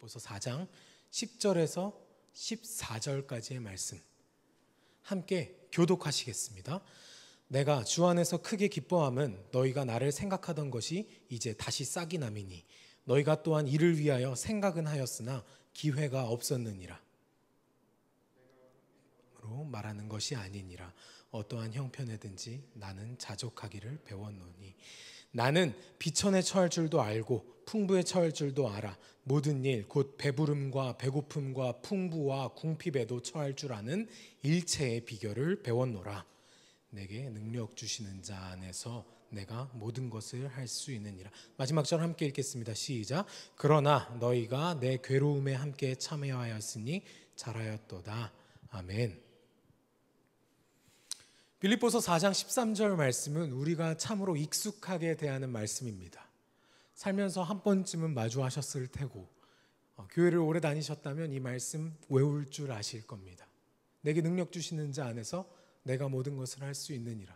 빌립보서 4장 10절에서 14절까지의 말씀 함께 교독하시겠습니다. 내가 주 안에서 크게 기뻐함은 너희가 나를 생각하던 것이 이제 다시 싹이 남이니 너희가 또한 이를 위하여 생각은 하였으나 기회가 없었느니라. 로 말하는 것이 아니니라. 어떠한 형편에든지 나는 자족하기를 배웠노니 나는 비천에 처할 줄도 알고 풍부에 처할 줄도 알아. 모든 일 곧 배부름과 배고픔과 풍부와 궁핍에도 처할 줄 아는 일체의 비결을 배웠노라. 내게 능력 주시는 자 안에서 내가 모든 것을 할 수 있느니라. 마지막 절 함께 읽겠습니다. 시작. 그러나 너희가 내 괴로움에 함께 참여하였으니 잘하였도다. 아멘. 빌립보서 4장 13절 말씀은 우리가 참으로 익숙하게 대하는 말씀입니다. 살면서 한 번쯤은 마주하셨을 테고 교회를 오래 다니셨다면 이 말씀 외울 줄 아실 겁니다. 내게 능력 주시는 자 안에서 내가 모든 것을 할 수 있느니라.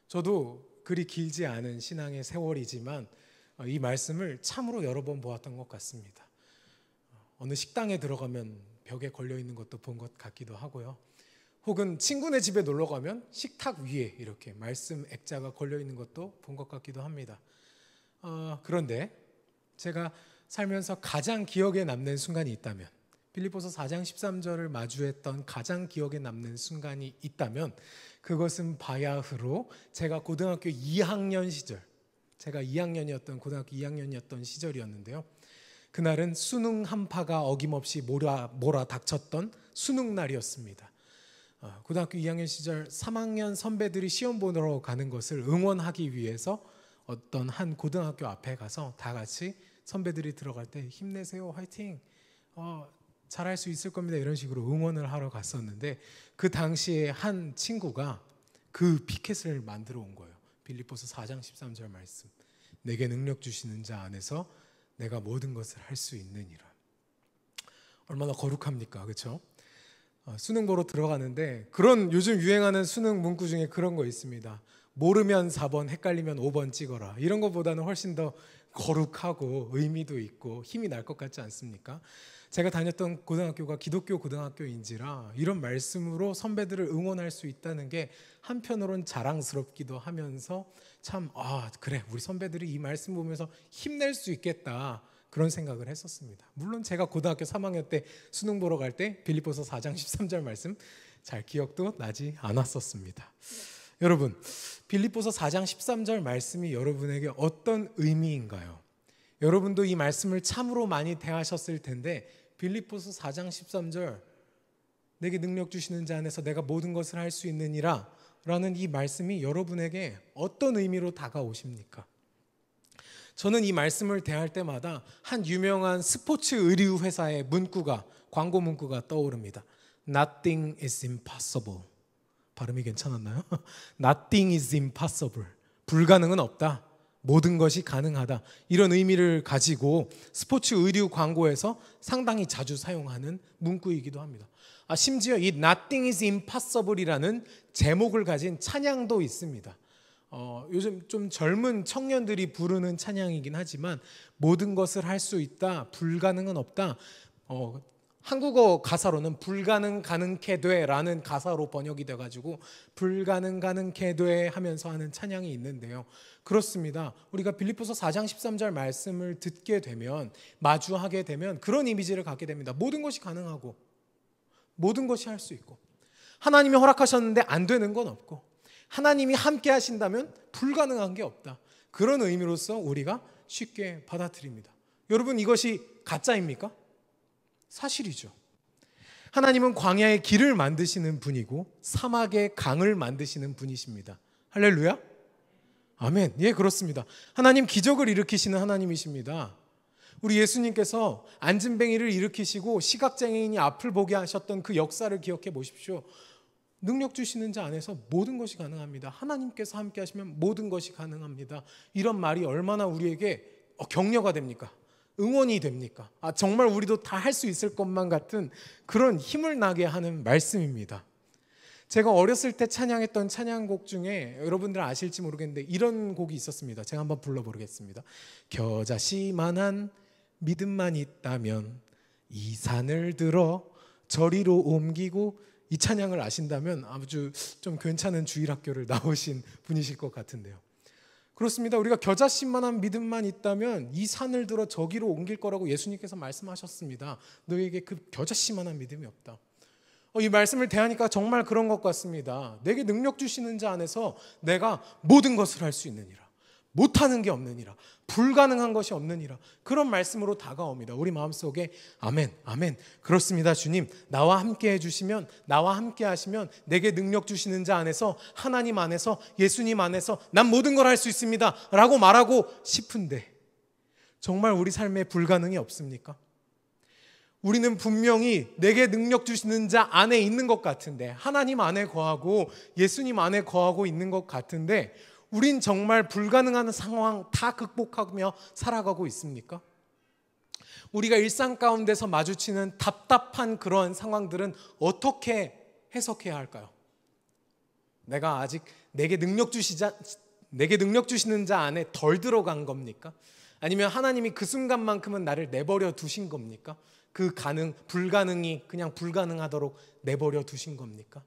저도 그리 길지 않은 신앙의 세월이지만 이 말씀을 참으로 여러 번 보았던 것 같습니다. 어느 식당에 들어가면 벽에 걸려있는 것도 본 것 같기도 하고요. 혹은 친구네 집에 놀러 가면 식탁 위에 이렇게 말씀 액자가 걸려있는 것도 본 것 같기도 합니다. 그런데 제가 살면서 가장 기억에 남는 순간이 있다면, 빌립보서 4장 13절을 마주했던 가장 기억에 남는 순간이 있다면 그것은 바야흐로 제가 고등학교 2학년 시절, 제가 2학년이었던 고등학교 2학년이었던 시절이었는데요. 그날은 수능 한파가 어김없이 몰아닥쳤던 수능 날이었습니다. 고등학교 2학년 시절 3학년 선배들이 시험 보러 가는 것을 응원하기 위해서 어떤 한 고등학교 앞에 가서 다 같이 선배들이 들어갈 때 힘내세요, 화이팅, 잘할 수 있을 겁니다, 이런 식으로 응원을 하러 갔었는데 그 당시에 한 친구가 그 피켓을 만들어 온 거예요. 빌립보서 4장 13절 말씀, 내게 능력 주시는 자 안에서 내가 모든 것을 할 수 있느니라. 얼마나 거룩합니까, 그렇죠? 수능 보러 들어가는데 그런 요즘 유행하는 수능 문구 중에 그런 거 있습니다. 모르면 4번, 헷갈리면 5번 찍어라. 이런 것보다는 훨씬 더 거룩하고 의미도 있고 힘이 날 것 같지 않습니까? 제가 다녔던 고등학교가 기독교 고등학교인지라 이런 말씀으로 선배들을 응원할 수 있다는 게 한편으론 자랑스럽기도 하면서 참 그래, 우리 선배들이 이 말씀 보면서 힘낼 수 있겠다, 그런 생각을 했었습니다. 물론 제가 고등학교 3학년 때 수능 보러 갈 때 빌립보서 4장 13절 말씀 잘 기억도 나지 않았었습니다. 여러분, 빌립보서 4장 13절 말씀이 여러분에게 어떤 의미인가요? 여러분도 이 말씀을 참으로 많이 대하셨을 텐데 빌립보서 4장 13절, 내게 능력 주시는 자 안에서 내가 모든 것을 할 수 있느니라 라는 이 말씀이 여러분에게 어떤 의미로 다가오십니까? 저는 이 말씀을 대할 때마다 한 유명한 스포츠 의류 회사의 문구가, 광고 문구가 떠오릅니다. Nothing is impossible. 발음이 괜찮았나요? Nothing is impossible. 불가능은 없다. 모든 것이 가능하다. 이런 의미를 가지고 스포츠 의류 광고에서 상당히 자주 사용하는 문구이기도 합니다. 심지어 이 Nothing is impossible이라는 제목을 가진 찬양도 있습니다. 요즘 좀 젊은 청년들이 부르는 찬양이긴 하지만 모든 것을 할 수 있다, 불가능은 없다. 한국어 가사로는 불가능 가능케 돼라는 가사로 번역이 돼가지고 불가능 가능케 돼 하면서 하는 찬양이 있는데요. 그렇습니다. 우리가 빌립보서 4장 13절 말씀을 듣게 되면, 마주하게 되면 그런 이미지를 갖게 됩니다. 모든 것이 가능하고 모든 것이 할 수 있고, 하나님이 허락하셨는데 안 되는 건 없고, 하나님이 함께 하신다면 불가능한 게 없다. 그런 의미로서 우리가 쉽게 받아들입니다. 여러분, 이것이 가짜입니까? 사실이죠. 하나님은 광야의 길을 만드시는 분이고 사막의 강을 만드시는 분이십니다. 할렐루야? 아멘. 예, 그렇습니다. 하나님 기적을 일으키시는 하나님이십니다. 우리 예수님께서 안진뱅이를 일으키시고 시각장애인이 앞을 보게 하셨던 그 역사를 기억해 보십시오. 능력 주시는 자 안에서 모든 것이 가능합니다. 하나님께서 함께 하시면 모든 것이 가능합니다. 이런 말이 얼마나 우리에게 격려가 됩니까? 응원이 됩니까? 정말 우리도 다 할 수 있을 것만 같은 그런 힘을 나게 하는 말씀입니다. 제가 어렸을 때 찬양했던 찬양곡 중에 여러분들 아실지 모르겠는데 이런 곡이 있었습니다. 제가 한번 불러보겠습니다. 겨자씨만한 믿음만 있다면 이 산을 들어 저리로 옮기고, 이 찬양을 아신다면 아주 좀 괜찮은 주일학교를 나오신 분이실 것 같은데요. 그렇습니다. 우리가 겨자씨만한 믿음만 있다면 이 산을 들어 저기로 옮길 거라고 예수님께서 말씀하셨습니다. 너에게 그 겨자씨만한 믿음이 없다. 이 말씀을 대하니까 정말 그런 것 같습니다. 내게 능력 주시는 자 안에서 내가 모든 것을 할 수 있느니라, 못하는 게 없느니라, 불가능한 것이 없느니라, 그런 말씀으로 다가옵니다. 우리 마음속에 아멘, 아멘, 그렇습니다. 주님, 나와 함께 해주시면, 나와 함께 하시면 내게 능력 주시는 자 안에서, 하나님 안에서, 예수님 안에서 난 모든 걸 할 수 있습니다 라고 말하고 싶은데, 정말 우리 삶에 불가능이 없습니까? 우리는 분명히 내게 능력 주시는 자 안에 있는 것 같은데, 하나님 안에 거하고 예수님 안에 거하고 있는 것 같은데, 우린 정말 불가능한 상황 다 극복하며 살아가고 있습니까? 우리가 일상 가운데서 마주치는 답답한 그러한 상황들은 어떻게 해석해야 할까요? 내가 아직 내게 능력 주시는 자 안에 덜 들어간 겁니까? 아니면 하나님이 그 순간만큼은 나를 내버려 두신 겁니까? 그 불가능이 그냥 불가능하도록 내버려 두신 겁니까?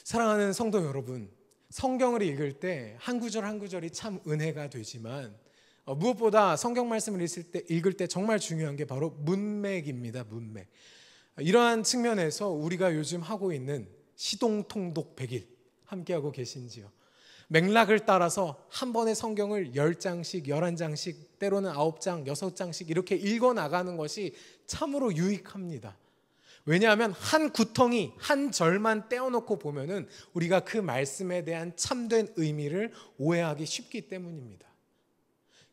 사랑하는 성도 여러분, 성경을 읽을 때 한 구절 한 구절이 참 은혜가 되지만 무엇보다 성경 말씀을 읽을 때 정말 중요한 게 바로 문맥입니다. 문맥. 이러한 측면에서 우리가 요즘 하고 있는 시동통독 100일 함께하고 계신지요? 맥락을 따라서 한 번의 성경을 10장씩, 11장씩, 때로는 9장, 6장씩 이렇게 읽어나가는 것이 참으로 유익합니다. 왜냐하면 한 구덩이, 한 절만 떼어놓고 보면은 우리가 그 말씀에 대한 참된 의미를 오해하기 쉽기 때문입니다.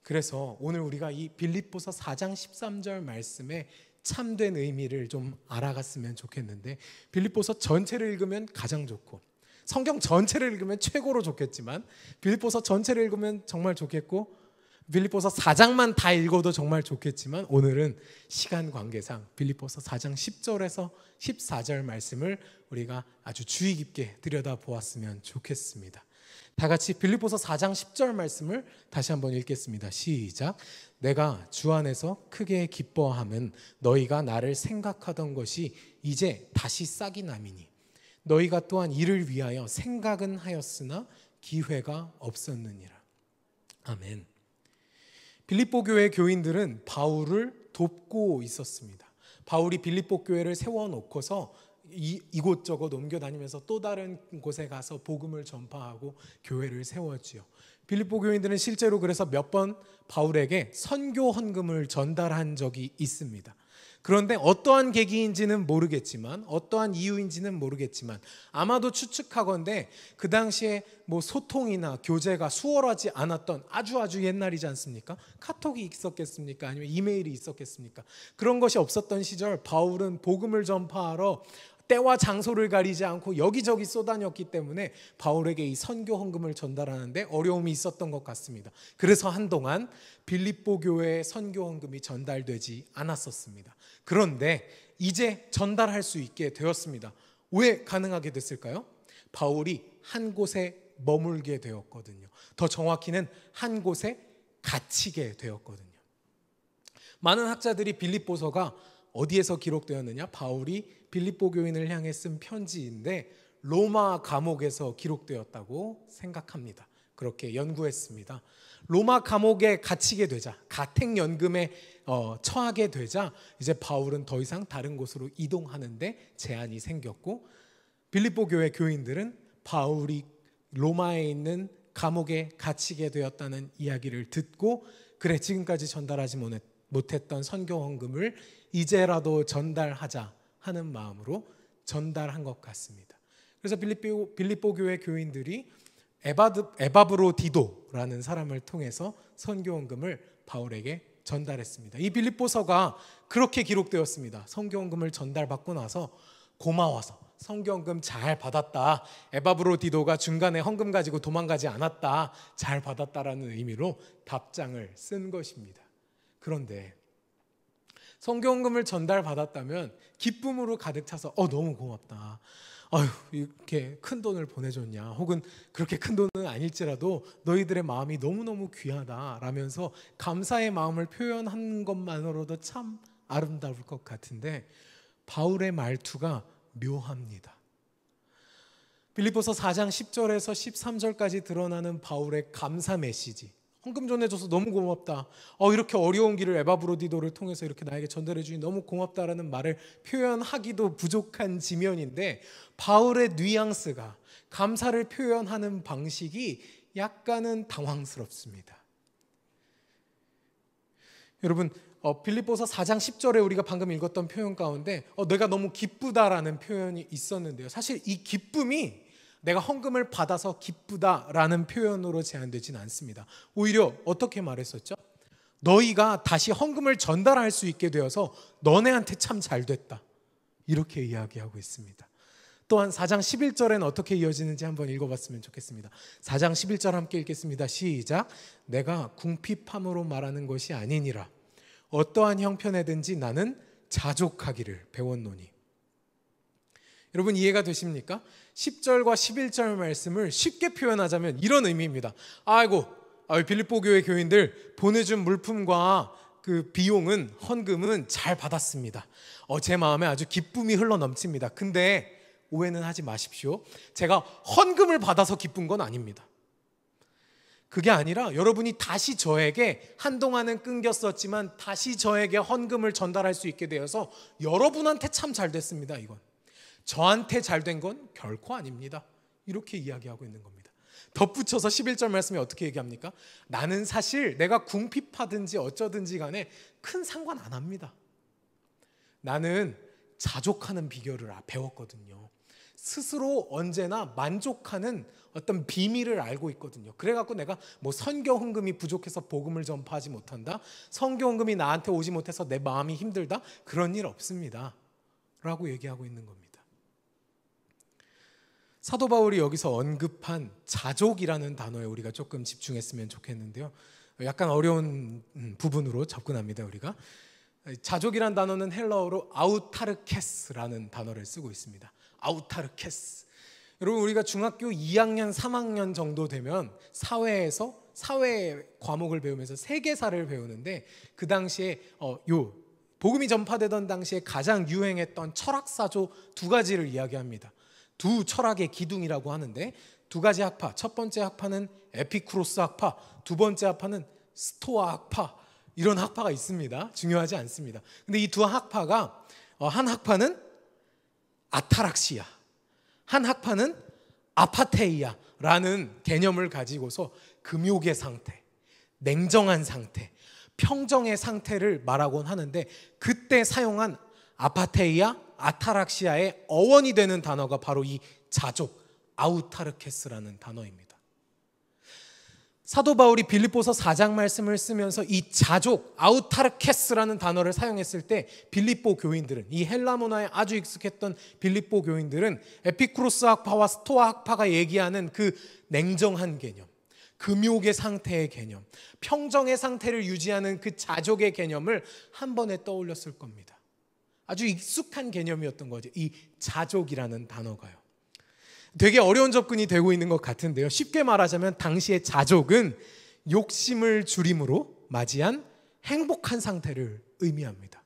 그래서 오늘 우리가 이 빌립보서 4장 13절 말씀의 참된 의미를 좀 알아갔으면 좋겠는데, 빌립보서 전체를 읽으면 가장 좋고, 성경 전체를 읽으면 최고로 좋겠지만, 빌립보서 전체를 읽으면 정말 좋겠고, 빌립보서 4장만 다 읽어도 정말 좋겠지만, 오늘은 시간 관계상 빌립보서 4장 10절에서 14절 말씀을 우리가 아주 주의 깊게 들여다보았으면 좋겠습니다. 다 같이 빌립보서 4장 10절 말씀을 다시 한번 읽겠습니다. 시작. 내가 주 안에서 크게 기뻐함은 너희가 나를 생각하던 것이 이제 다시 싹이 남이니 너희가 또한 이를 위하여 생각은 하였으나 기회가 없었느니라. 아멘. 빌립보 교회 교인들은 바울을 돕고 있었습니다. 바울이 빌립보 교회를 세워놓고서 이곳저곳 옮겨다니면서 또 다른 곳에 가서 복음을 전파하고 교회를 세웠지요. 빌립보 교인들은 실제로 그래서 몇 번 바울에게 선교 헌금을 전달한 적이 있습니다. 그런데 어떠한 계기인지는 모르겠지만, 어떠한 이유인지는 모르겠지만, 아마도 추측하건대 그 당시에 뭐 소통이나 교제가 수월하지 않았던 아주 옛날이지 않습니까? 카톡이 있었겠습니까? 아니면 이메일이 있었겠습니까? 그런 것이 없었던 시절 바울은 복음을 전파하러 때와 장소를 가리지 않고 여기저기 쏘다녔기 때문에 바울에게 이 선교 헌금을 전달하는데 어려움이 있었던 것 같습니다. 그래서 한동안 빌립보 교회의 선교 헌금이 전달되지 않았었습니다. 그런데 이제 전달할 수 있게 되었습니다. 왜 가능하게 됐을까요? 바울이 한 곳에 머물게 되었거든요. 더 정확히는 한 곳에 갇히게 되었거든요. 많은 학자들이 빌립보서가 어디에서 기록되었느냐? 바울이 빌립보 교인을 향해 쓴 편지인데 로마 감옥에서 기록되었다고 생각합니다. 그렇게 연구했습니다. 로마 감옥에 갇히게 되자, 가택연금에 처하게 되자 이제 바울은 더 이상 다른 곳으로 이동하는데 제한이 생겼고, 빌립보 교회 교인들은 바울이 로마에 있는 감옥에 갇히게 되었다는 이야기를 듣고, 그래 지금까지 전달하지 못했던 선교 헌금을 이제라도 전달하자 하는 마음으로 전달한 것 같습니다. 그래서 빌립보 교회 교인들이 에바브로디도라는 사람을 통해서 선교 헌금을 바울에게 전달했습니다. 이 빌립보서가 그렇게 기록되었습니다. 선교 헌금을 전달받고 나서 고마워서 선교 헌금 잘 받았다, 에바브로디도가 중간에 헌금 가지고 도망가지 않았다, 잘 받았다라는 의미로 답장을 쓴 것입니다. 그런데 선교헌금을 전달받았다면 기쁨으로 가득 차서 너무 고맙다, 아유 이렇게 큰 돈을 보내줬냐, 혹은 그렇게 큰 돈은 아닐지라도 너희들의 마음이 너무너무 귀하다 라면서 감사의 마음을 표현한 것만으로도 참 아름다울 것 같은데 바울의 말투가 묘합니다. 빌립보서 4장 10절에서 13절까지 드러나는 바울의 감사 메시지. 헌금 전해줘서 너무 고맙다. 이렇게 어려운 길을 에바브로디도를 통해서 이렇게 나에게 전달해 주니 너무 고맙다라는 말을 표현하기도 부족한 지면인데 바울의 뉘앙스가, 감사를 표현하는 방식이 약간은 당황스럽습니다. 여러분, 빌립보서 4장 10절에 우리가 방금 읽었던 표현 가운데 내가 너무 기쁘다라는 표현이 있었는데요. 사실 이 기쁨이 내가 헌금을 받아서 기쁘다라는 표현으로 제한되지는 않습니다. 오히려 어떻게 말했었죠? 너희가 다시 헌금을 전달할 수 있게 되어서 너네한테 참 잘됐다. 이렇게 이야기하고 있습니다. 또한 4장 11절에는 어떻게 이어지는지 한번 읽어봤으면 좋겠습니다. 4장 11절 함께 읽겠습니다. 시작. 내가 궁핍함으로 말하는 것이 아니니라. 어떠한 형편에든지 나는 자족하기를 배웠노니. 여러분 이해가 되십니까? 10절과 11절 말씀을 쉽게 표현하자면 이런 의미입니다. 빌립보 교회 교인들 보내준 물품과 그 비용은, 헌금은 잘 받았습니다. 제 마음에 아주 기쁨이 흘러넘칩니다. 근데 오해는 하지 마십시오. 제가 헌금을 받아서 기쁜 건 아닙니다. 그게 아니라 여러분이 다시 저에게, 한동안은 끊겼었지만 다시 저에게 헌금을 전달할 수 있게 되어서 여러분한테 참 잘 됐습니다. 이건 저한테 잘 된 건 결코 아닙니다. 이렇게 이야기하고 있는 겁니다. 덧붙여서 11절 말씀에 어떻게 얘기합니까? 나는 사실 내가 궁핍하든지 어쩌든지 간에 큰 상관 안 합니다. 나는 자족하는 비결을 배웠거든요. 스스로 언제나 만족하는 어떤 비밀을 알고 있거든요. 그래갖고 내가 선교 헌금이 부족해서 복음을 전파하지 못한다, 선교 헌금이 나한테 오지 못해서 내 마음이 힘들다, 그런 일 없습니다 라고 얘기하고 있는 겁니다. 사도 바울이 여기서 언급한 자족이라는 단어에 우리가 조금 집중했으면 좋겠는데요. 약간 어려운 부분으로 접근합니다. 우리가 자족이란 단어는 헬라어로 아우타르케스라는 단어를 쓰고 있습니다. 아우타르케스. 여러분 우리가 중학교 2학년 3학년 정도 되면 사회에서 사회 과목을 배우면서 세계사를 배우는데, 그 당시에 복음이 전파되던 당시에 가장 유행했던 철학사조 두 가지를 이야기합니다. 두 철학의 기둥이라고 하는데, 두 가지 학파, 첫 번째 학파는 에피쿠로스 학파, 두 번째 학파는 스토아 학파, 이런 학파가 있습니다. 중요하지 않습니다. 근데 이 두 학파가 한 학파는 아타락시아, 한 학파는 아파테이아라는 개념을 가지고서 금욕의 상태, 냉정한 상태, 평정의 상태를 말하곤 하는데, 그때 사용한 아파테이아, 아타락시아의 어원이 되는 단어가 바로 이 자족, 아우타르케스라는 단어입니다. 사도 바울이 빌립보서 4장 말씀을 쓰면서 이 자족, 아우타르케스라는 단어를 사용했을 때 빌립보 교인들은, 이 헬라 문화에 아주 익숙했던 빌립보 교인들은 에피쿠로스 학파와 스토아 학파가 얘기하는 그 냉정한 개념, 금욕의 상태의 개념, 평정의 상태를 유지하는 그 자족의 개념을 한 번에 떠올렸을 겁니다. 아주 익숙한 개념이었던 거죠. 이 자족이라는 단어가요. 되게 어려운 접근이 되고 있는 것 같은데요. 쉽게 말하자면 당시의 자족은 욕심을 줄임으로 맞이한 행복한 상태를 의미합니다.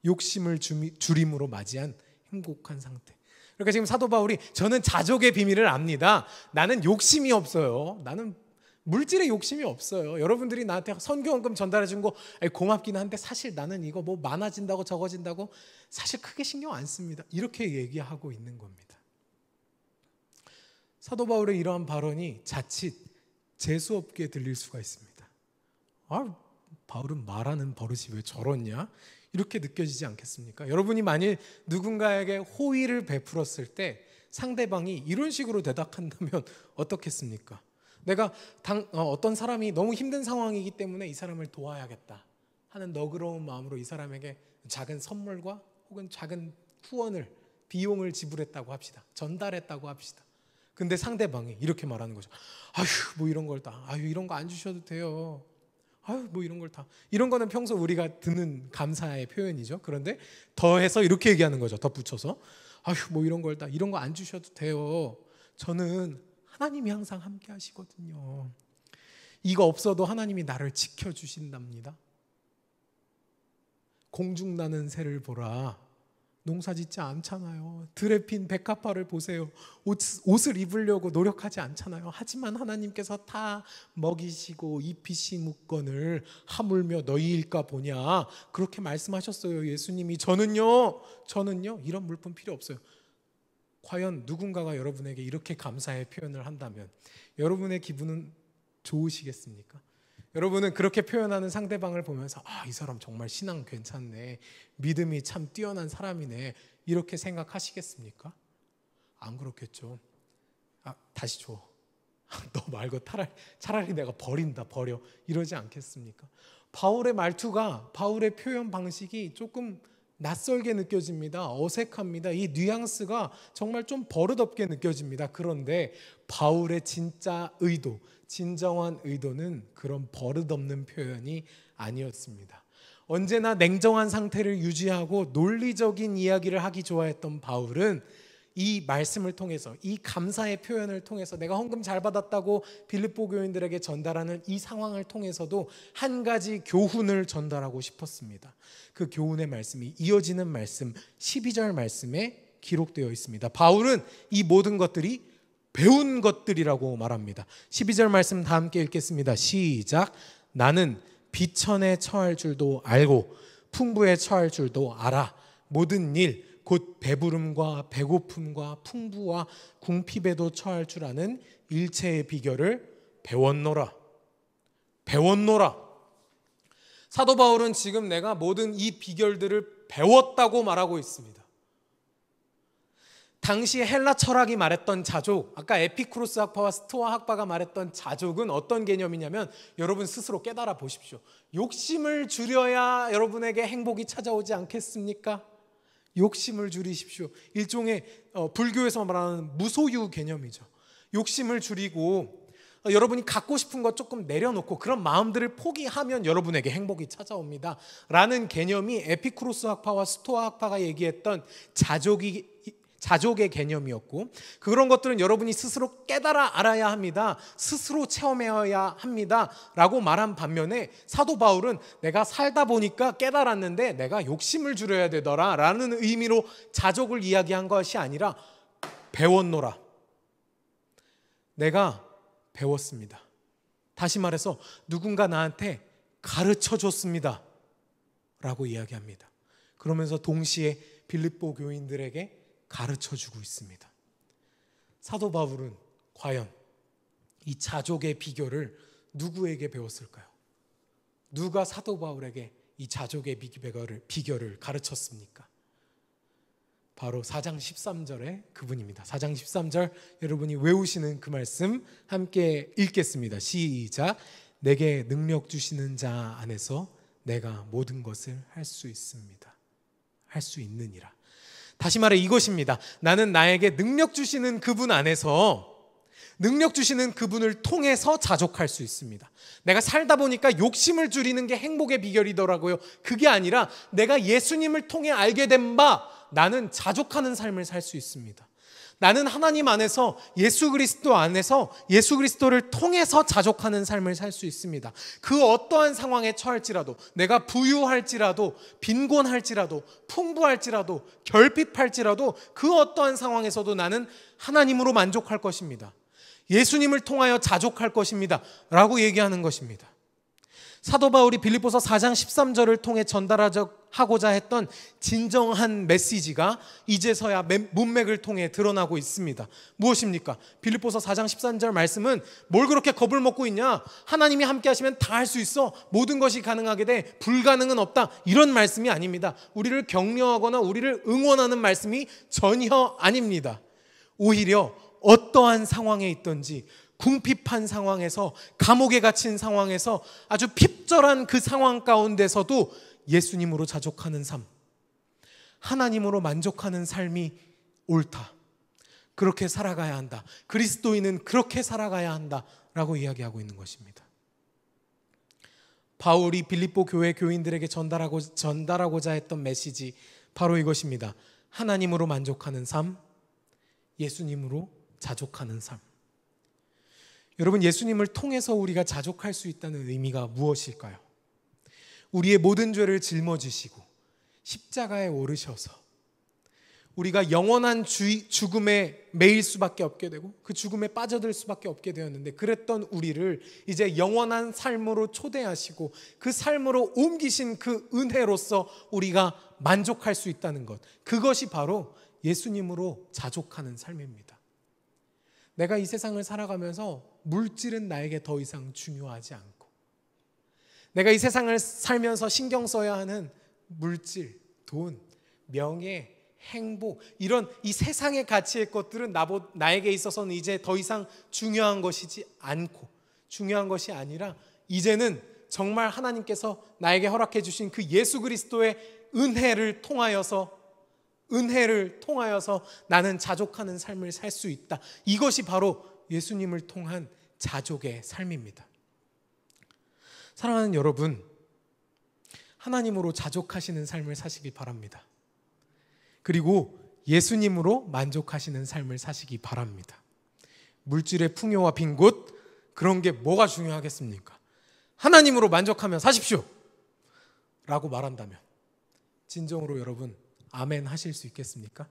욕심을 줄임으로 맞이한 행복한 상태. 그러니까 지금 사도 바울이 저는 자족의 비밀을 압니다. 나는 욕심이 없어요. 나는 물질에 욕심이 없어요. 여러분들이 나한테 선교헌금 전달해 준 거 고맙긴 한데 사실 나는 이거 많아진다고 적어진다고 사실 크게 신경 안 씁니다. 이렇게 얘기하고 있는 겁니다. 사도 바울의 이러한 발언이 자칫 재수없게 들릴 수가 있습니다. 바울은 말하는 버릇이 왜 저렇냐? 이렇게 느껴지지 않겠습니까? 여러분이 만일 누군가에게 호의를 베풀었을 때 상대방이 이런 식으로 대답한다면 어떻겠습니까? 내가 어떤 사람이 너무 힘든 상황이기 때문에 이 사람을 도와야겠다 하는 너그러운 마음으로 이 사람에게 작은 선물과 혹은 작은 후원을, 비용을 지불했다고 합시다. 전달했다고 합시다. 근데 상대방이 이렇게 말하는 거죠. 이런 걸 다, 이런 거 안 주셔도 돼요. 이런 걸 다. 이런 거는 평소 우리가 듣는 감사의 표현이죠. 그런데 더해서 이렇게 얘기하는 거죠. 덧붙여서 이런 걸 다, 이런 거 안 주셔도 돼요. 저는 하나님이 항상 함께 하시거든요. 이거 없어도 하나님이 나를 지켜주신답니다. 공중나는 새를 보라. 농사짓지 않잖아요. 들에 핀 백합화를 보세요. 옷을 입으려고 노력하지 않잖아요. 하지만 하나님께서 다 먹이시고 입히시무건을 하물며 너희일까 보냐, 그렇게 말씀하셨어요. 예수님이. 저는요 이런 물품 필요 없어요. 과연 누군가가 여러분에게 이렇게 감사의 표현을 한다면 여러분의 기분은 좋으시겠습니까? 여러분은 그렇게 표현하는 상대방을 보면서 이 사람 정말 신앙 괜찮네, 믿음이 참 뛰어난 사람이네, 이렇게 생각하시겠습니까? 안 그렇겠죠. 다시 줘. 너 말고 차라리 내가 버려, 이러지 않겠습니까? 바울의 말투가, 바울의 표현 방식이 조금 낯설게 느껴집니다. 어색합니다. 이 뉘앙스가 정말 좀 버릇없게 느껴집니다. 그런데 바울의 진짜 의도, 진정한 의도는 그런 버릇없는 표현이 아니었습니다. 언제나 냉정한 상태를 유지하고 논리적인 이야기를 하기 좋아했던 바울은 이 말씀을 통해서, 이 감사의 표현을 통해서, 내가 헌금 잘 받았다고 빌립보 교인들에게 전달하는 이 상황을 통해서도 한 가지 교훈을 전달하고 싶었습니다. 그 교훈의 말씀이 이어지는 말씀 12절 말씀에 기록되어 있습니다. 바울은 이 모든 것들이 배운 것들이라고 말합니다. 12절 말씀 다 함께 읽겠습니다. 시작. 나는 비천에 처할 줄도 알고 풍부에 처할 줄도 알아. 모든 일 곧 배부름과 배고픔과 풍부와 궁핍에도 처할 줄 아는 일체의 비결을 배웠노라. 사도 바울은 지금 내가 모든 이 비결들을 배웠다고 말하고 있습니다. 당시 헬라 철학이 말했던 자족, 아까 에피쿠로스 학파와 스토아 학파가 말했던 자족은 어떤 개념이냐면, 여러분 스스로 깨달아 보십시오. 욕심을 줄여야 여러분에게 행복이 찾아오지 않겠습니까? 욕심을 줄이십시오. 일종의 불교에서 말하는 무소유 개념이죠. 욕심을 줄이고 여러분이 갖고 싶은 것 조금 내려놓고 그런 마음들을 포기하면 여러분에게 행복이 찾아옵니다 라는 개념이 에피쿠로스 학파와 스토아 학파가 얘기했던 자족의 개념이었고, 그런 것들은 여러분이 스스로 깨달아 알아야 합니다, 스스로 체험해야 합니다 라고 말한 반면에, 사도 바울은 내가 살다 보니까 깨달았는데 내가 욕심을 줄여야 되더라 라는 의미로 자족을 이야기한 것이 아니라 배웠노라. 내가 배웠습니다. 다시 말해서 누군가 나한테 가르쳐 줬습니다 라고 이야기합니다. 그러면서 동시에 빌립보 교인들에게 가르쳐주고 있습니다. 사도 바울은 과연 이 자족의 비결을 누구에게 배웠을까요? 누가 사도 바울에게 이 자족의 비결을 가르쳤습니까? 바로 4장 13절의 그분입니다. 4장 13절 여러분이 외우시는 그 말씀 함께 읽겠습니다. 시작. 내게 능력 주시는 자 안에서 내가 모든 것을 할 수 있습니다. 할 수 있느니라. 다시 말해 이것입니다. 나는 나에게 능력 주시는 그분 안에서, 능력 주시는 그분을 통해서 자족할 수 있습니다. 내가 살다 보니까 욕심을 줄이는 게 행복의 비결이더라고요. 그게 아니라 내가 예수님을 통해 알게 된 바, 나는 자족하는 삶을 살 수 있습니다. 나는 하나님 안에서, 예수 그리스도 안에서, 예수 그리스도를 통해서 자족하는 삶을 살 수 있습니다. 그 어떠한 상황에 처할지라도, 내가 부유할지라도, 빈곤할지라도, 풍부할지라도, 결핍할지라도, 그 어떠한 상황에서도 나는 하나님으로 만족할 것입니다. 예수님을 통하여 자족할 것입니다 라고 얘기하는 것입니다. 사도 바울이 빌립보서 4장 13절을 통해 전달하고자 했던 진정한 메시지가 이제서야 문맥을 통해 드러나고 있습니다. 무엇입니까? 빌립보서 4장 13절 말씀은 뭘 그렇게 겁을 먹고 있냐? 하나님이 함께 하시면 다 할 수 있어. 모든 것이 가능하게 돼. 불가능은 없다. 이런 말씀이 아닙니다. 우리를 격려하거나 우리를 응원하는 말씀이 전혀 아닙니다. 오히려 어떠한 상황에 있든지, 궁핍한 상황에서, 감옥에 갇힌 상황에서, 아주 핍절한 그 상황 가운데서도 예수님으로 자족하는 삶, 하나님으로 만족하는 삶이 옳다. 그렇게 살아가야 한다. 그리스도인은 그렇게 살아가야 한다 라고 이야기하고 있는 것입니다. 바울이 빌립보 교회 교인들에게 전달하고자 했던 메시지, 바로 이것입니다. 하나님으로 만족하는 삶, 예수님으로 자족하는 삶. 여러분, 예수님을 통해서 우리가 자족할 수 있다는 의미가 무엇일까요? 우리의 모든 죄를 짊어지시고 십자가에 오르셔서 우리가 영원한 죽음에 매일 수밖에 없게 되고 그 죽음에 빠져들 수밖에 없게 되었는데, 그랬던 우리를 이제 영원한 삶으로 초대하시고 그 삶으로 옮기신 그 은혜로서 우리가 만족할 수 있다는 것, 그것이 바로 예수님으로 자족하는 삶입니다. 내가 이 세상을 살아가면서 물질은 나에게 더 이상 중요하지 않고, 내가 이 세상을 살면서 신경 써야 하는 물질, 돈, 명예, 행복, 이런 이 세상의 가치의 것들은 나에게 있어서는 이제 더 이상 중요한 것이지 않고, 중요한 것이 아니라 이제는 정말 하나님께서 나에게 허락해 주신 그 예수 그리스도의 은혜를 통하여서 나는 자족하는 삶을 살 수 있다. 이것이 바로 예수님을 통한 자족의 삶입니다. 사랑하는 여러분, 하나님으로 자족하시는 삶을 사시기 바랍니다. 그리고 예수님으로 만족하시는 삶을 사시기 바랍니다. 물질의 풍요와 빈 곳, 그런 게 뭐가 중요하겠습니까? 하나님으로 만족하며 사십시오 라고 말한다면 진정으로 여러분 아멘 하실 수 있겠습니까?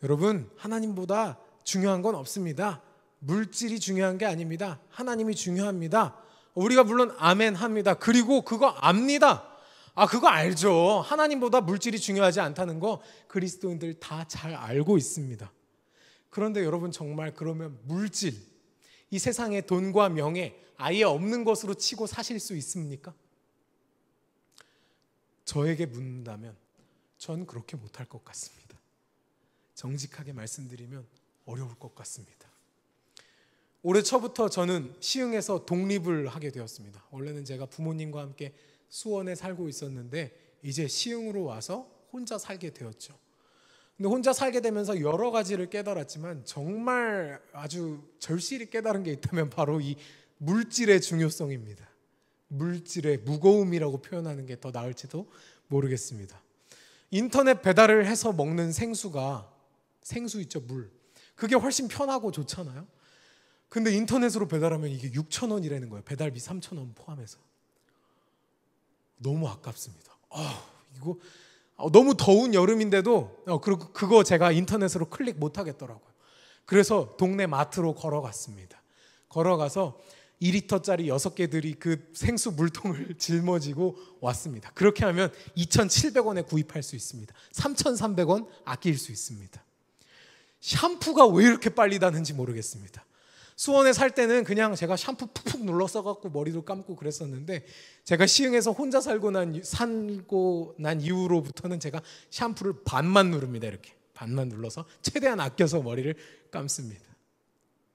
여러분, 하나님보다 중요한 건 없습니다. 물질이 중요한 게 아닙니다. 하나님이 중요합니다. 우리가 물론 아멘 합니다. 그리고 그거 압니다. 그거 알죠. 하나님보다 물질이 중요하지 않다는 거 그리스도인들 다 잘 알고 있습니다. 그런데 여러분, 정말 그러면 물질, 이 세상의 돈과 명예 아예 없는 것으로 치고 사실 수 있습니까? 저에게 묻는다면 전 그렇게 못할 것 같습니다. 정직하게 말씀드리면 어려울 것 같습니다. 올해 초부터 저는 시흥에서 독립을 하게 되었습니다. 원래는 제가 부모님과 함께 수원에 살고 있었는데 이제 시흥으로 와서 혼자 살게 되었죠. 근데 혼자 살게 되면서 여러 가지를 깨달았지만 정말 아주 절실히 깨달은 게 있다면 바로 이 물질의 중요성입니다. 물질의 무거움이라고 표현하는 게 더 나을지도 모르겠습니다. 인터넷 배달을 해서 먹는 생수 있죠, 물. 그게 훨씬 편하고 좋잖아요. 근데 인터넷으로 배달하면 이게 6,000원이라는 거예요. 배달비 3,000원 포함해서. 너무 아깝습니다. 이거 너무 더운 여름인데도 그거 제가 인터넷으로 클릭 못 하겠더라고요. 그래서 동네 마트로 걸어갔습니다. 걸어가서 2리터짜리 6개들이 그 생수 물통을 짊어지고 왔습니다. 그렇게 하면 2,700원에 구입할 수 있습니다. 3,300원 아낄 수 있습니다. 샴푸가 왜 이렇게 빨리 다는지 모르겠습니다. 수원에 살 때는 그냥 제가 샴푸 푹푹 눌러 써갖고 머리도 감고 그랬었는데, 제가 시흥에서 혼자 살고 난 이후로부터는 제가 샴푸를 반만 누릅니다. 이렇게 반만 눌러서 최대한 아껴서 머리를 감습니다.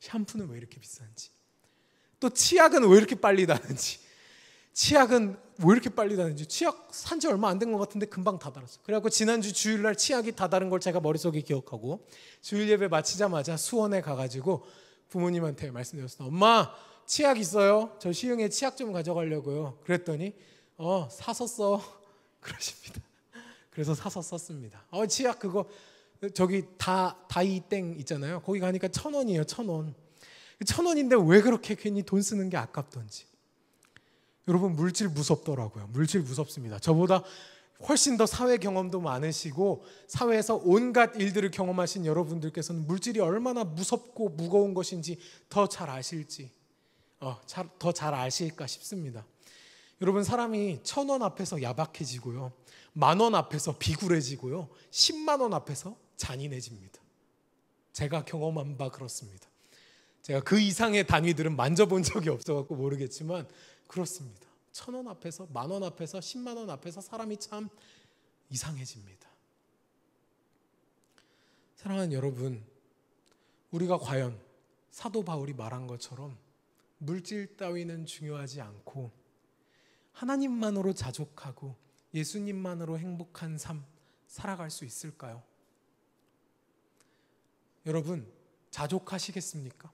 샴푸는 왜 이렇게 비싼지, 또 치약은 왜 이렇게 빨리 다는지, 치약 산 지 얼마 안 된 것 같은데 금방 다 달았어요. 그래갖고 지난주 주일날 치약이 다 다른 걸 제가 머릿속에 기억하고 주일 예배 마치자마자 수원에 가가지고 부모님한테 말씀드렸어요. 엄마, 치약 있어요? 저 시흥에 치약 좀 가져가려고요. 그랬더니 사서 써 그러십니다. 그래서 사서 썼습니다. 치약 그거 저기 다이땡 있잖아요. 거기 가니까 1,000원이에요. 1,000원. 1,000원인데 왜 그렇게 괜히 돈 쓰는 게 아깝던지. 여러분, 물질 무섭더라고요. 물질 무섭습니다. 저보다 훨씬 더 사회 경험도 많으시고 사회에서 온갖 일들을 경험하신 여러분들께서는 물질이 얼마나 무섭고 무거운 것인지 더 잘 아실까 싶습니다. 여러분, 사람이 1,000원 앞에서 야박해지고요, 10,000원 앞에서 비굴해지고요, 10만 원 앞에서 잔인해집니다. 제가 경험한 바 그렇습니다. 제가 그 이상의 단위들은 만져본 적이 없어갖고 모르겠지만 그렇습니다. 1,000원 앞에서, 10,000원 앞에서, 10만 원 앞에서 사람이 참 이상해집니다. 사랑하는 여러분, 우리가 과연 사도 바울이 말한 것처럼 물질 따위는 중요하지 않고 하나님만으로 자족하고 예수님만으로 행복한 삶 살아갈 수 있을까요? 여러분, 자족하시겠습니까?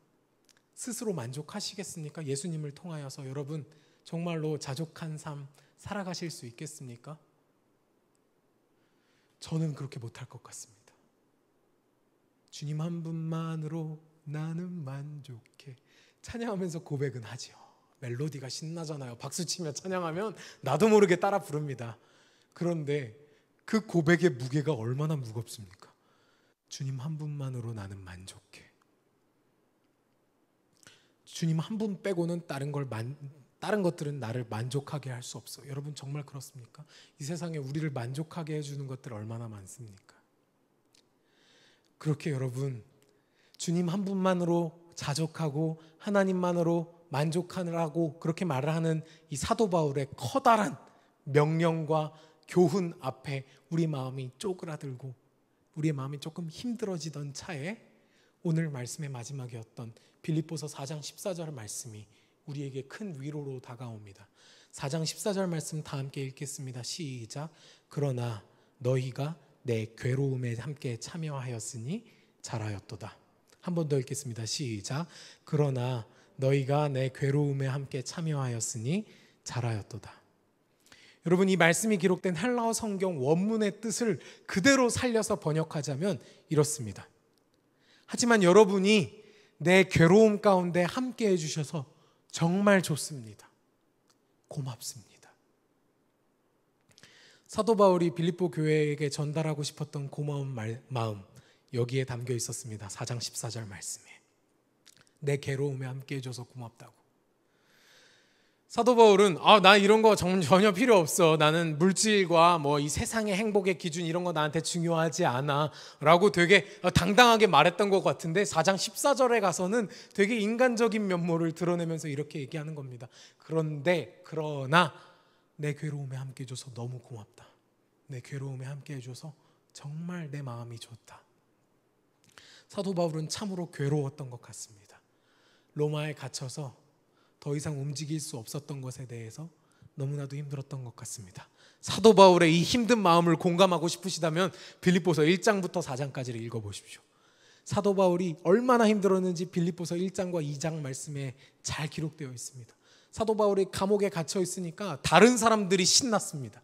스스로 만족하시겠습니까? 예수님을 통하여서 여러분 정말로 자족한 삶 살아가실 수 있겠습니까? 저는 그렇게 못할 것 같습니다. 주님 한 분만으로 나는 만족해. 찬양하면서 고백은 하지요. 멜로디가 신나잖아요. 박수치며 찬양하면 나도 모르게 따라 부릅니다. 그런데 그 고백의 무게가 얼마나 무겁습니까? 주님 한 분만으로 나는 만족해. 주님 한 분 빼고는 다른 것들은 나를 만족하게 할 수 없어. 여러분 정말 그렇습니까? 이 세상에 우리를 만족하게 해주는 것들 얼마나 많습니까? 그렇게 여러분 주님 한 분만으로 자족하고 하나님만으로 만족하느라고 그렇게 말을 하는 이 사도 바울의 커다란 명령과 교훈 앞에 우리 마음이 쪼그라들고 우리의 마음이 조금 힘들어지던 차에 오늘 말씀의 마지막이었던 빌립보서 4장 14절 말씀이 우리에게 큰 위로로 다가옵니다. 4장 14절 말씀 다 함께 읽겠습니다. 시작. 그러나 너희가 내 괴로움에 함께 참여하였으니 잘하였도다. 한 번 더 읽겠습니다. 시작. 그러나 너희가 내 괴로움에 함께 참여하였으니 잘하였도다. 여러분 이 말씀이 기록된 헬라어 성경 원문의 뜻을 그대로 살려서 번역하자면 이렇습니다. 하지만 여러분이 내 괴로움 가운데 함께 해주셔서 정말 좋습니다. 고맙습니다. 사도 바울이 빌립보 교회에게 전달하고 싶었던 고마운 마음 여기에 담겨 있었습니다. 4장 14절 말씀에 내 괴로움에 함께 해줘서 고맙다고. 사도 바울은 나 이런 거 전혀 필요 없어. 나는 물질과 이 세상의 행복의 기준 이런 거 나한테 중요하지 않아 라고 되게 당당하게 말했던 것 같은데 4장 14절에 가서는 되게 인간적인 면모를 드러내면서 이렇게 얘기하는 겁니다. 그러나 내 괴로움에 함께 해줘서 너무 고맙다. 내 괴로움에 함께 해줘서 정말 내 마음이 좋다. 사도 바울은 참으로 괴로웠던 것 같습니다. 로마에 갇혀서 더 이상 움직일 수 없었던 것에 대해서 너무나도 힘들었던 것 같습니다. 사도 바울의 이 힘든 마음을 공감하고 싶으시다면 빌립보서 1장부터 4장까지를 읽어보십시오. 사도 바울이 얼마나 힘들었는지 빌립보서 1장과 2장 말씀에 잘 기록되어 있습니다. 사도 바울이 감옥에 갇혀 있으니까 다른 사람들이 신났습니다.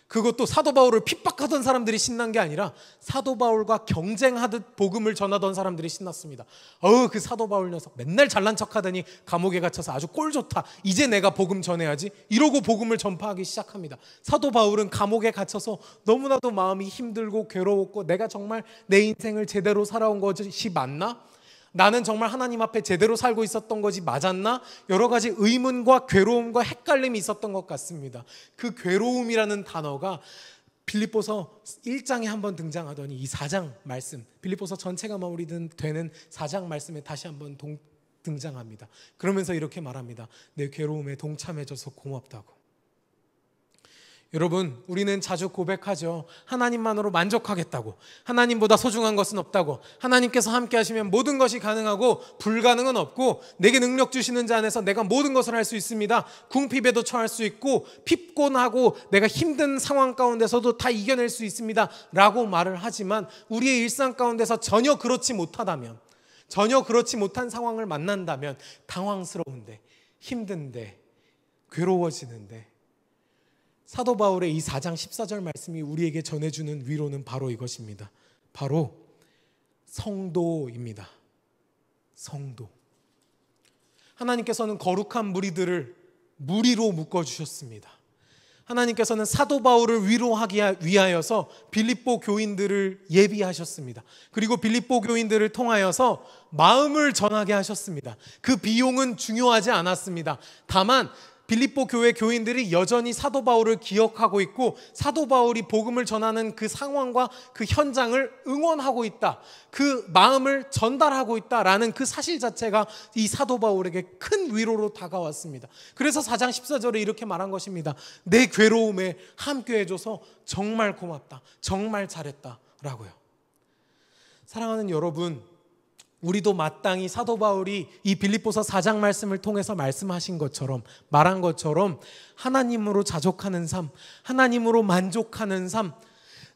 그것도 사도 바울을 핍박하던 사람들이 신난 게 아니라 사도 바울과 경쟁하듯 복음을 전하던 사람들이 신났습니다. 그 사도 바울 녀석 맨날 잘난 척하더니 감옥에 갇혀서 아주 꼴 좋다. 이제 내가 복음 전해야지. 이러고 복음을 전파하기 시작합니다. 사도 바울은 감옥에 갇혀서 너무나도 마음이 힘들고 괴로웠고 내가 정말 내 인생을 제대로 살아온 것이 맞나? 나는 정말 하나님 앞에 제대로 살고 있었던 것이 맞았나? 여러 가지 의문과 괴로움과 헷갈림이 있었던 것 같습니다. 그 괴로움이라는 단어가 빌립보서 1장에 한번 등장하더니 이 4장 말씀, 빌립보서 전체가 마무리되는 4장 말씀에 다시 한번 등장합니다. 그러면서 이렇게 말합니다. 내 괴로움에 동참해줘서 고맙다고. 여러분 우리는 자주 고백하죠. 하나님만으로 만족하겠다고. 하나님보다 소중한 것은 없다고. 하나님께서 함께 하시면 모든 것이 가능하고 불가능은 없고 내게 능력 주시는 자 안에서 내가 모든 것을 할 수 있습니다. 궁핍에도 처할 수 있고 핍곤하고 내가 힘든 상황 가운데서도 다 이겨낼 수 있습니다 라고 말을 하지만 우리의 일상 가운데서 전혀 그렇지 못하다면, 전혀 그렇지 못한 상황을 만난다면 당황스러운데, 힘든데, 괴로워지는데 사도 바울의 이 4장 14절 말씀이 우리에게 전해주는 위로는 바로 이것입니다. 바로 성도입니다. 성도. 하나님께서는 거룩한 무리들을 무리로 묶어주셨습니다. 하나님께서는 사도 바울을 위로하기 위하여서 빌립보 교인들을 예비하셨습니다. 그리고 빌립보 교인들을 통하여서 마음을 전하게 하셨습니다. 그 비용은 중요하지 않았습니다. 다만 빌립보 교회 교인들이 여전히 사도 바울을 기억하고 있고 사도 바울이 복음을 전하는 그 상황과 그 현장을 응원하고 있다. 그 마음을 전달하고 있다라는 그 사실 자체가 이 사도 바울에게 큰 위로로 다가왔습니다. 그래서 4장 14절에 이렇게 말한 것입니다. 내 괴로움에 함께 해줘서 정말 고맙다. 정말 잘했다. 라고요. 사랑하는 여러분, 우리도 마땅히 사도 바울이 이 빌립보서 4장 말씀을 통해서 말씀하신 것처럼, 말한 것처럼 하나님으로 자족하는 삶, 하나님으로 만족하는 삶,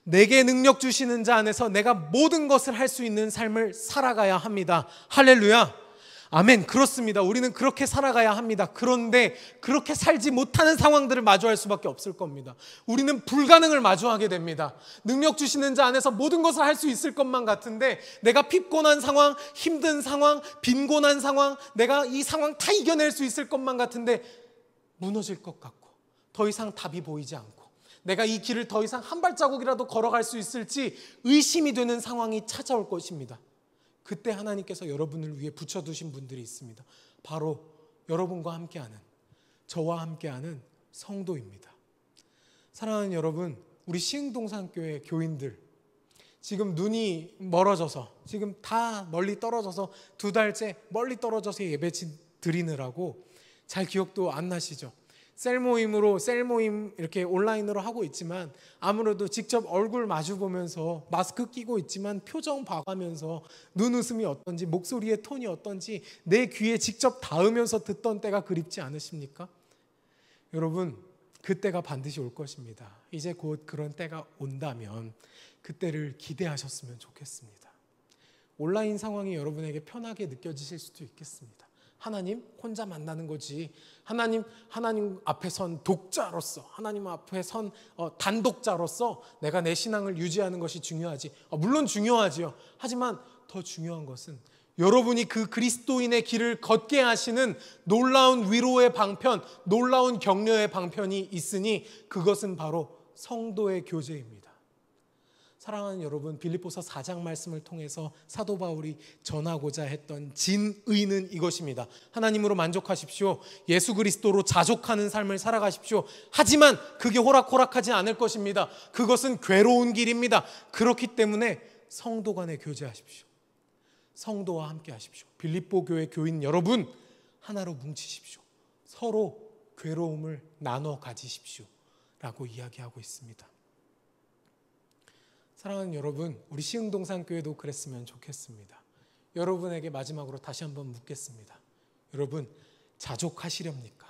내게 능력 주시는 자 안에서 내가 모든 것을 할 수 있는 삶을 살아가야 합니다. 할렐루야. 아멘. 그렇습니다. 우리는 그렇게 살아가야 합니다. 그런데 그렇게 살지 못하는 상황들을 마주할 수밖에 없을 겁니다. 우리는 불가능을 마주하게 됩니다. 능력 주시는 자 안에서 모든 것을 할 수 있을 것만 같은데 내가 핍곤한 상황, 힘든 상황, 빈곤한 상황, 내가 이 상황 다 이겨낼 수 있을 것만 같은데 무너질 것 같고 더 이상 답이 보이지 않고 내가 이 길을 더 이상 한 발자국이라도 걸어갈 수 있을지 의심이 되는 상황이 찾아올 것입니다. 그때 하나님께서 여러분을 위해 붙여두신 분들이 있습니다. 바로 여러분과 함께하는, 저와 함께하는 성도입니다. 사랑하는 여러분, 우리 시흥동산교회 교인들, 지금 눈이 멀어져서, 지금 다 멀리 떨어져서 2달째 멀리 떨어져서 예배 드리느라고 잘 기억도 안 나시죠? 셀 모임 이렇게 온라인으로 하고 있지만 아무래도 직접 얼굴 마주 보면서 마스크 끼고 있지만 표정 봐가면서 눈웃음이 어떤지, 목소리의 톤이 어떤지 내 귀에 직접 닿으면서 듣던 때가 그립지 않으십니까? 여러분, 그때가 반드시 올 것입니다. 이제 곧 그런 때가 온다면 그때를 기대하셨으면 좋겠습니다. 온라인 상황이 여러분에게 편하게 느껴지실 수도 있겠습니다. 하나님 혼자 만나는 거지, 하나님 앞에 선 독자로서, 하나님 앞에 선 단독자로서 내가 내 신앙을 유지하는 것이 중요하지. 물론 중요하지요. 하지만 더 중요한 것은 여러분이 그 그리스도인의 길을 걷게 하시는 놀라운 위로의 방편, 놀라운 격려의 방편이 있으니 그것은 바로 성도의 교제입니다. 사랑하는 여러분, 빌립보서 4장 말씀을 통해서 사도 바울이 전하고자 했던 진의는 이것입니다. 하나님으로 만족하십시오. 예수 그리스도로 자족하는 삶을 살아가십시오. 하지만 그게 호락호락하지 않을 것입니다. 그것은 괴로운 길입니다. 그렇기 때문에 성도 간에 교제하십시오. 성도와 함께 하십시오. 빌립보 교회 교인 여러분, 하나로 뭉치십시오. 서로 괴로움을 나눠 가지십시오 라고 이야기하고 있습니다. 사랑하는 여러분, 우리 시흥동산교회도 그랬으면 좋겠습니다. 여러분에게 마지막으로 다시 한번 묻겠습니다. 여러분, 자족하시렵니까?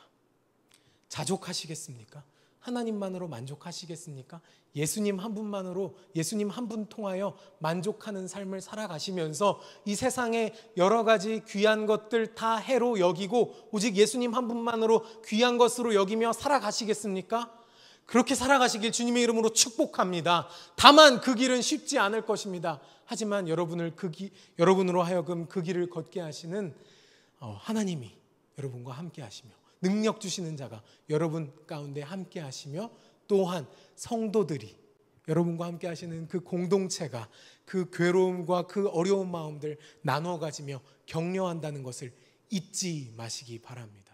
자족하시겠습니까? 하나님만으로 만족하시겠습니까? 예수님 한 분만으로, 예수님 한 분 통하여 만족하는 삶을 살아가시면서 이 세상의 여러 가지 귀한 것들 다 해로 여기고 오직 예수님 한 분만으로 귀한 것으로 여기며 살아가시겠습니까? 그렇게 살아가시길 주님의 이름으로 축복합니다. 다만 그 길은 쉽지 않을 것입니다. 하지만 여러분으로 하여금 그 길을 걷게 하시는 하나님이 여러분과 함께 하시며 능력 주시는 자가 여러분 가운데 함께 하시며 또한 성도들이 여러분과 함께 하시는 그 공동체가 그 괴로움과 그 어려운 마음들 나누어 가지며 격려한다는 것을 잊지 마시기 바랍니다.